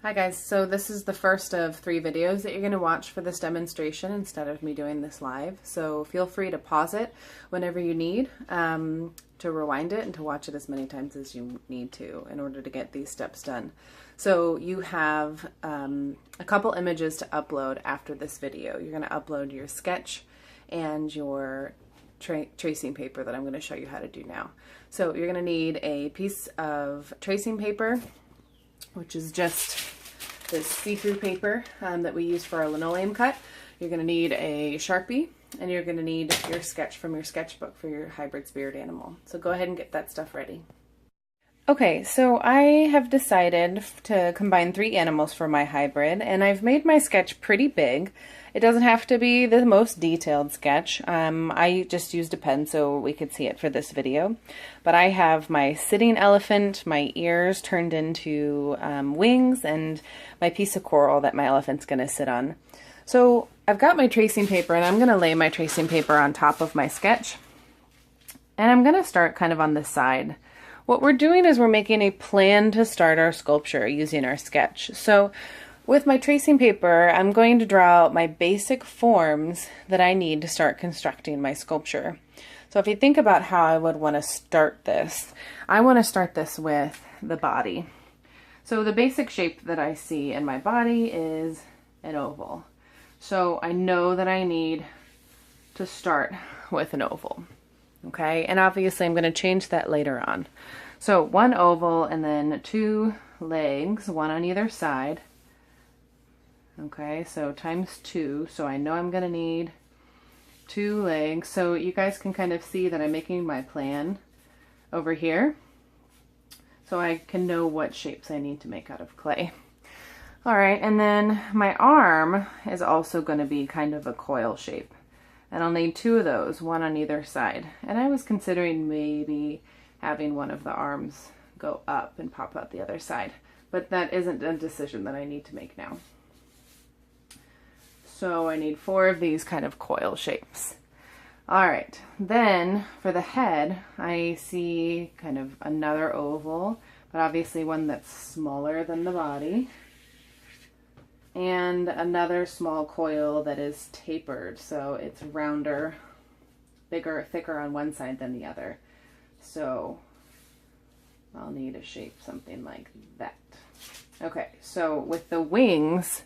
Hi guys, so this is the first of 3 videos that you're going to watch for this demonstration instead of me doing this live. So feel free to pause it whenever you need to rewind it and to watch it as many times as you need to in order to get these steps done. So you have a couple images to upload after this video. You're going to upload your sketch and your tracing paper that I'm going to show you how to do now. So you're going to need a piece of tracing paper, which is just this see-through paper that we use for our linoleum cut. You're going to need a Sharpie, and you're going to need your sketch from your sketchbook for your hybrid spirit animal. So go ahead and get that stuff ready. Okay, so I have decided to combine 3 animals for my hybrid, and I've made my sketch pretty big. It doesn't have to be the most detailed sketch. I just used a pen so we could see it for this video. But I have my sitting elephant, my ears turned into wings, and my piece of coral that my elephant's going to sit on. So I've got my tracing paper, and I'm going to lay my tracing paper on top of my sketch. And I'm going to start kind of on the side. What we're doing is we're making a plan to start our sculpture using our sketch. So with my tracing paper, I'm going to draw out my basic forms that I need to start constructing my sculpture. So if you think about how I would want to start this, I want to start this with the body. So the basic shape that I see in my body is an oval. So I know that I need to start with an oval. Okay, and obviously I'm going to change that later on. So 1 oval and then 2 legs, 1 on either side. Okay, so times 2, so I know I'm going to need 2 legs. So you guys can kind of see that I'm making my plan over here, so I can know what shapes I need to make out of clay. All right, and then my arm is also going to be kind of a coil shape. And I'll need 2 of those, 1 on either side. And I was considering maybe having one of the arms go up and pop out the other side. But that isn't a decision that I need to make now. So I need 4 of these kind of coil shapes. All right, then for the head, I see kind of another oval, but obviously one that's smaller than the body. And another small coil that is tapered, so it's rounder, bigger, thicker on one side than the other. So I'll need a shape something like that. Okay, so with the wings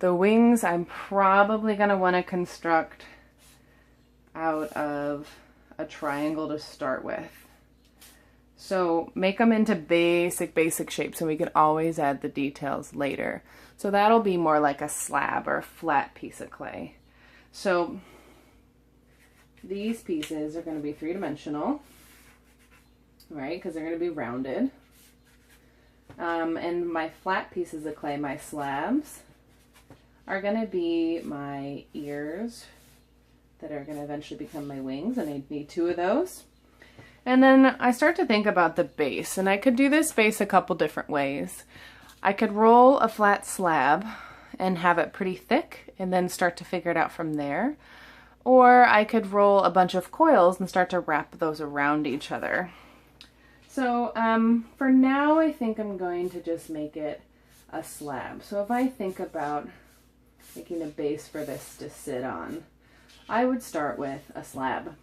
I'm probably going to want to construct out of a triangle to start with. So make them into basic shapes, and we can always add the details later. So that'll be more like a slab or a flat piece of clay. So these pieces are going to be 3-dimensional, right? Because they're going to be rounded. And my flat pieces of clay, my slabs, are going to be my ears that are going to eventually become my wings, and I need 2 of those. And then I start to think about the base, and I could do this base a couple different ways. I could roll a flat slab and have it pretty thick and then start to figure it out from there. Or I could roll a bunch of coils and start to wrap those around each other. So for now, I think I'm going to just make it a slab. So if I think about making a base for this to sit on, I would start with a slab.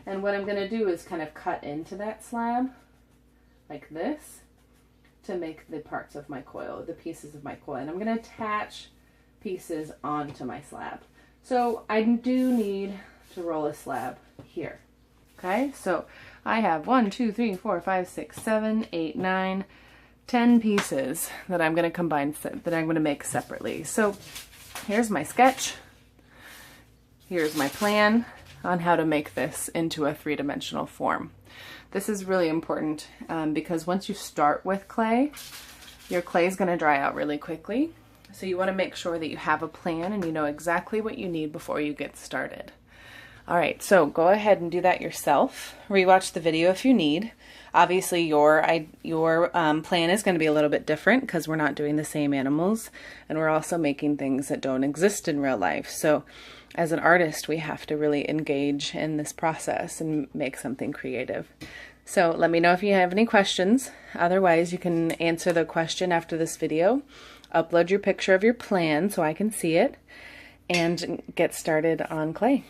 And what I'm going to do is kind of cut into that slab like this to make the parts of my coil, the pieces of my coil. And I'm going to attach pieces onto my slab. So I do need to roll a slab here. Okay, so I have 1, 2, 3, 4, 5, 6, 7, 8, 9, 10 pieces that I'm going to combine, that I'm going to make separately. So here's my sketch. Here's my plan on how to make this into a 3-dimensional form. This is really important because once you start with clay, your clay is going to dry out really quickly. So you want to make sure that you have a plan and you know exactly what you need before you get started. All right, so go ahead and do that yourself. Rewatch the video if you need. Obviously, your plan is going to be a little bit different because we're not doing the same animals, and we're also making things that don't exist in real life. So as an artist, we have to really engage in this process and make something creative. So let me know if you have any questions. Otherwise, you can answer the question after this video, upload your picture of your plan so I can see it, and get started on clay.